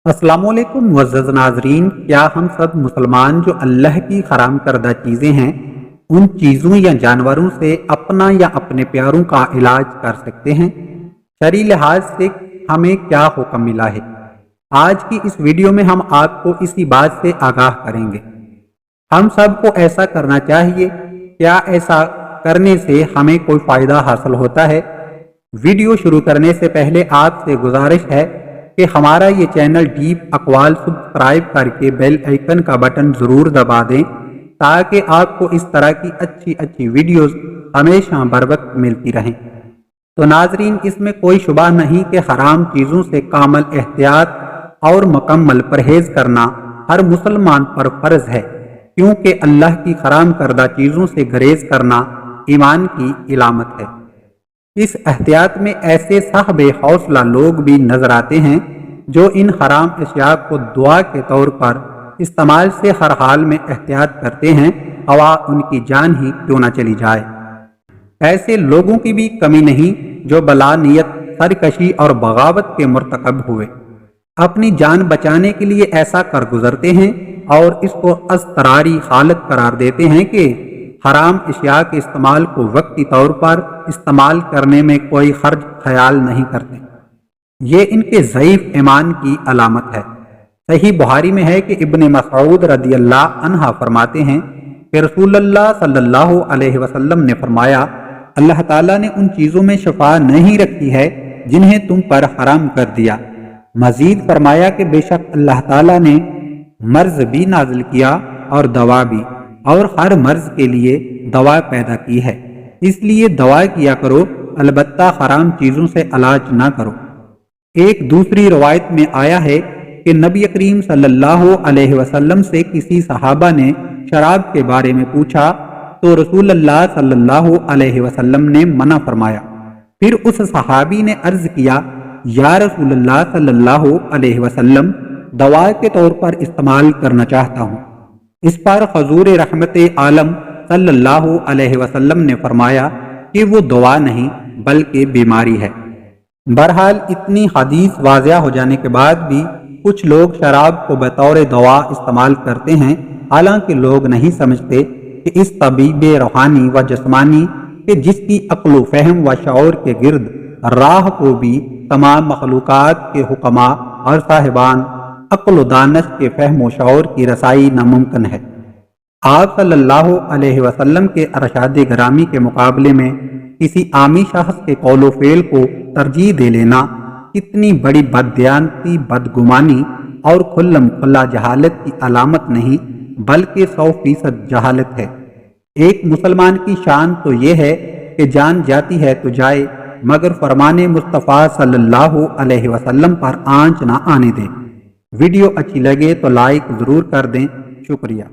अस्सलाम वालेकुम मुअज़्ज़ज़ नाज़रीन, क्या हम सब मुसलमान जो अल्लाह की हराम करदा चीज़ें हैं उन चीज़ों या जानवरों से अपना या अपने प्यारों का इलाज कर सकते हैं? शरई लिहाज से हमें क्या हुक्म मिला है? आज की इस वीडियो में हम आपको इसी बात से आगाह करेंगे। हम सबको ऐसा करना चाहिए। क्या ऐसा करने से हमें कोई फ़ायदा हासिल होता है? वीडियो शुरू करने से पहले आपसे गुजारिश है कि हमारा ये चैनल डीप अक़वाल सब्सक्राइब करके बेल आइकन का बटन ज़रूर दबा दें ताकि आपको इस तरह की अच्छी अच्छी वीडियोस हमेशा बर वक्त मिलती रहें। तो नाजरीन, इसमें कोई शुबा नहीं कि हराम चीज़ों से कामल एहतियात और मुकम्मल परहेज करना हर मुसलमान पर फ़र्ज है, क्योंकि अल्लाह की हराम करदा चीज़ों से गुरेज करना ईमान की इलामत है। इस एहतियात में ऐसे साहबे हौसला लोग भी नजर आते हैं जो इन हराम अशिया को दुआ के तौर पर इस्तेमाल से हर हाल में एहतियात करते हैं, हवा उनकी जान ही क्यों न चली जाए। ऐसे लोगों की भी कमी नहीं जो बला नियत सरकशी और बगावत के मुर्तकब हुए अपनी जान बचाने के लिए ऐसा कर गुजरते हैं और इसको अस्तरारी हालत करार देते हैं कि हराम अशिया के इस्तेमाल को वक्ती तौर पर इस्तेमाल करने में कोई खर्च ख्याल नहीं करते। ये इनके ज़ईफ ईमान की अलामत है। सही बुहारी में है कि इब्ने मसऊद रदियल्लाहु अन्हा फरमाते हैं कि रसूलुल्लाह सल्लल्लाहु अलैहि वसल्लम ने फरमाया, अल्लाह ताला ने उन चीज़ों में शफा नहीं रखी है जिन्हें तुम पर हराम कर दिया। मजीद फरमाया कि बेशक अल्लाह ताला ने मर्ज भी नाजिल किया और दवा भी, और हर मर्ज के लिए दवा पैदा की है, इसलिए दवा किया करो, अलबत्ता हराम चीज़ों से इलाज ना करो। एक दूसरी रवायत में आया है कि नबी करीम सल्लल्लाहु अलैहि वसल्लम से किसी सहाबा ने शराब के बारे में पूछा तो रसूलुल्लाह सल्लल्लाहु अलैहि वसल्लम ने मना फरमाया। फिर उस सहाबी ने अर्ज किया, या रसूलुल्लाह सल्लल्लाहु अलैहि वसल्लम, दवा के तौर पर इस्तेमाल करना चाहता हूँ। इस पर हुजूर रहमत आलम सल्लल्लाहु अलैहि वसल्लम ने फरमाया कि वो दवा नहीं बल्कि बीमारी है। बहरहाल इतनी हदीस वाज़िया हो जाने के बाद भी कुछ लोग शराब को बतौर दवा इस्तेमाल करते हैं, हालांकि लोग नहीं समझते कि इस तबीब रूहानी व जिस्मानी के जिसकी अक्ल फहम व शऊर के गिर्द राह को भी तमाम मखलूक़ात के हुक्मा और साहिबान अक्ल दानश के फहम व शऊर की रसाई नामुमकिन है। आप सल्लल्लाहु अलैहि वसल्लम के अरशाद ग्रामी के मुकाबले में किसी आमी शख्स के कौलो फेल को तरजीह दे लेना कितनी बड़ी बददियानती, बदगुमानी और खुल्लम खुल्ला जहालत की अलामत नहीं बल्कि 100% जहालत है। एक मुसलमान की शान तो ये है कि जान जाती है तो जाए, मगर फरमाने मुस्तफ़ा सल्लल्लाहु अलैहि वसल्लम पर आंच ना आने दे। वीडियो अच्छी लगे तो लाइक ज़रूर कर दें। शुक्रिया।